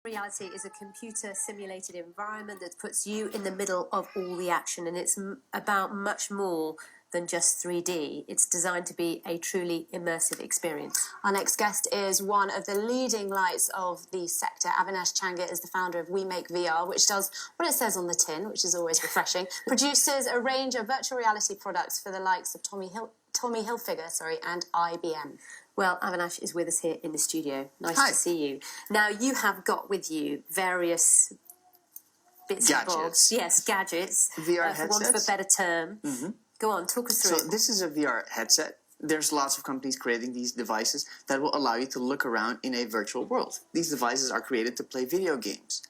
Reality is a computer simulated environment that puts you in the middle of all the action, and it's about much more than just 3D. It's designed to be a truly immersive experience. Our next guest is one of the leading lights of the sector. Avinash Changa is the founder of WeMakeVR, which does what it says on the tin, which is always refreshing. Produces a range of virtual reality products for the likes of Tommy Hilfiger, and IBM. Well, Avinash is with us here in the studio. Nice Hi. to see you. Now, you have got with you various bits Gadgets. and bobs. Yes, gadgets. VR for want of a headsets. better term. Go on, talk us through So it. this is a VR headset. There's lots of companies creating these devices that will allow you to look around in a virtual world. These devices are created to play video games.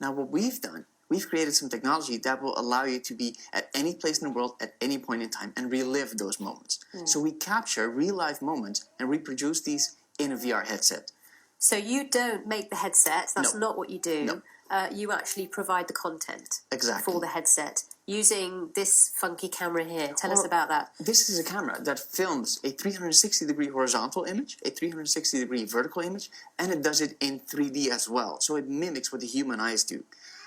Now what we've done, we've created some technology that will allow you to be at any place in the world at any point in time and relive those moments. So we capture real-life moments and reproduce these in a VR headset. So you don't make the headset. That's No. not what you do. No. You actually provide the content Exactly. for the headset using this funky camera here. Tell us about that. This is a camera that films a 360-degree horizontal image, a 360-degree vertical image, and it does it in 3D as well. So it mimics what the human eyes do.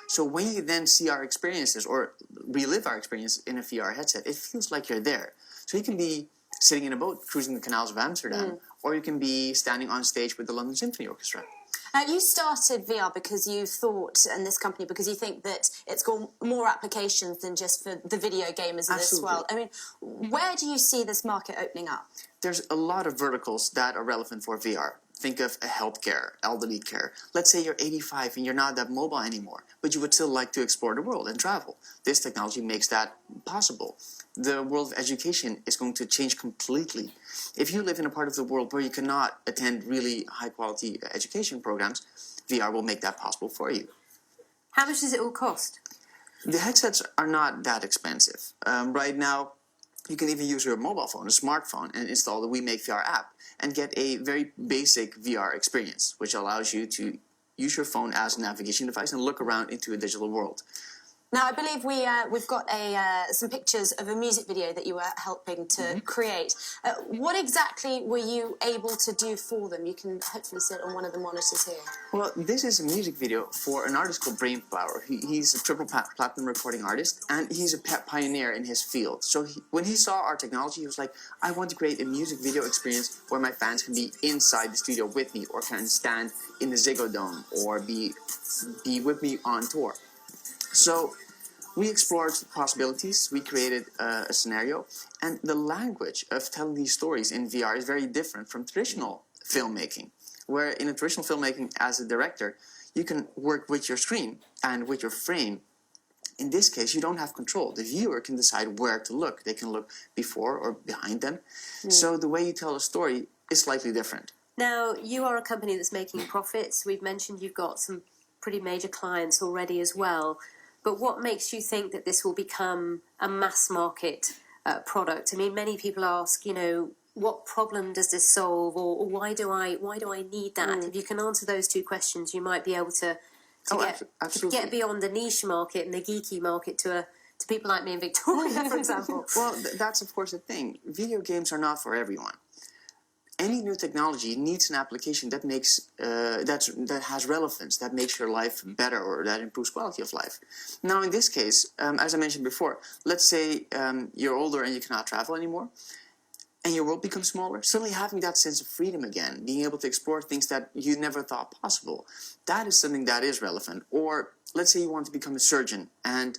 So when you then see our experiences or relive our experience in a VR headset, it feels like you're there. So you can be sitting in a boat cruising the canals of Amsterdam, or you can be standing on stage with the London Symphony Orchestra. Now, you started VR because you thought, and this company, because you think that it's got more applications than just for the video gamers in this Absolutely. world. I mean, where do you see this market opening up? There's a lot of verticals that are relevant for VR. Think of a healthcare, elderly care. Let's say you're 85 and you're not that mobile anymore, but you would still like to explore the world and travel. This technology makes that possible. The world of education is going to change completely. If you live in a part of the world where you cannot attend really high-quality education programs, VR will make that possible for you. How much does it all cost? The headsets are not that expensive. Right now, you can even use your mobile phone, a smartphone, and install the WeMakeVR app and get a very basic VR experience, which allows you to use your phone as a navigation device and look around into a digital world. Now, I believe we've got some pictures of a music video that you were helping to create. What exactly were you able to do for them? You can hopefully see it on one of the monitors here. Well, this is a music video for an artist called Brainflower. He's a triple platinum recording artist, and he's a pioneer in his field. So when he saw our technology, he was like, I want to create a music video experience where my fans can be inside the studio with me, or can stand in the Ziggo Dome, or be with me on tour. So we explored possibilities, we created a scenario, and the language of telling these stories in VR is very different from traditional filmmaking, where in a traditional filmmaking, as a director, you can work with your screen and with your frame. In this case, you don't have control. The viewer can decide where to look. They can look before or behind them. So the way you tell a story is slightly different. Now, you are a company that's making profits. We've mentioned you've got some pretty major clients already as well. But what makes you think that this will become a mass market product? I mean, many people ask, what problem does this solve, or why do I need that? If you can answer those two questions, you might be able to get beyond the niche market and the geeky market to people like me and Victoria, for example. Well, that's of course the thing. Video games are not for everyone. Any new technology needs an application that makes that has relevance, that makes your life better, or that improves quality of life. Now, in this case, as I mentioned before, let's say you're older and you cannot travel anymore, and your world becomes smaller. Suddenly, having that sense of freedom again, being able to explore things that you never thought possible, that is something that is relevant. Or let's say you want to become a surgeon and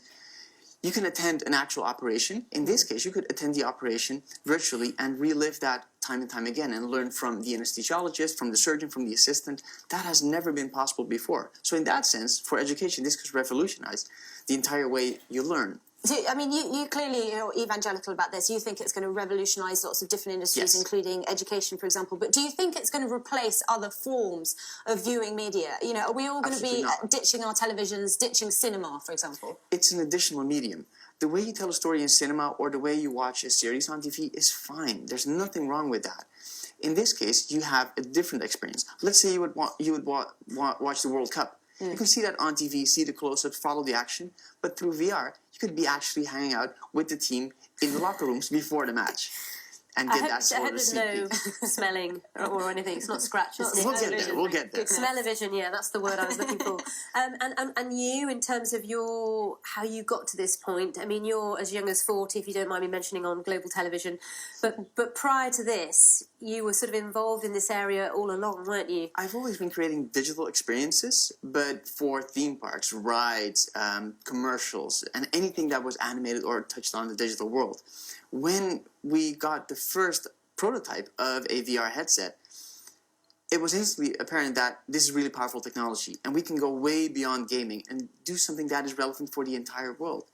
you can attend an actual operation. In this case, you could attend the operation virtually and relive that time and time again and learn from the anesthesiologist, from the surgeon, from the assistant. That has never been possible before. So in that sense, for education, this could revolutionize the entire way you learn. So, I mean, you clearly are evangelical about this. You think it's going to revolutionise lots of different industries, Yes. including education, for example. But do you think it's going to replace other forms of viewing media? Are we all going to be Absolutely not. ditching our televisions, ditching cinema, for example? It's an additional medium. The way you tell a story in cinema or the way you watch a series on TV is fine. There's nothing wrong with that. In this case, you have a different experience. Let's say you would watch the World Cup. You can see that on TV, see the close-ups, follow the action, but through VR, you could be actually hanging out with the team in the locker rooms before the match. and I did hope, that I sort hope of there's sneak no peek. smelling or anything. It's not scratches. We'll get there. We'll get there. Smell-o-vision, yeah, that's the word I was looking for. And you, in terms of how you got to this point, I mean, you're as young as 40, if you don't mind me mentioning, on global television. But prior to this, you were sort of involved in this area all along, weren't you? I've always been creating digital experiences, but for theme parks, rides, commercials, and anything that was animated or touched on the digital world. When we got the first prototype of a VR headset, it was instantly apparent that this is really powerful technology, and we can go way beyond gaming and do something that is relevant for the entire world.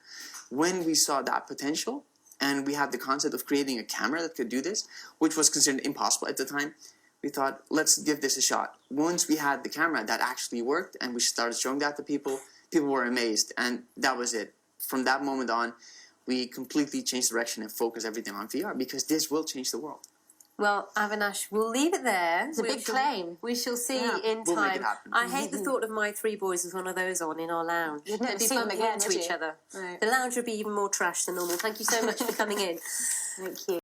When we saw that potential, and we had the concept of creating a camera that could do this, which was considered impossible at the time, we thought, let's give this a shot. Once we had the camera that actually worked, and we started showing that to people, people were amazed, and that was it. From that moment on, we completely changed direction and focused everything on VR, because this will change the world. Well, Avinash, we'll leave it there. It's a big claim. We shall see in We'll make time. it happen. I hate the thought of my three boys with one of those on in our lounge. You'd never They'd be see them bumping again, into would each you? other. Right. The lounge would be even more trash than normal. Thank you so much for coming in. Thank you.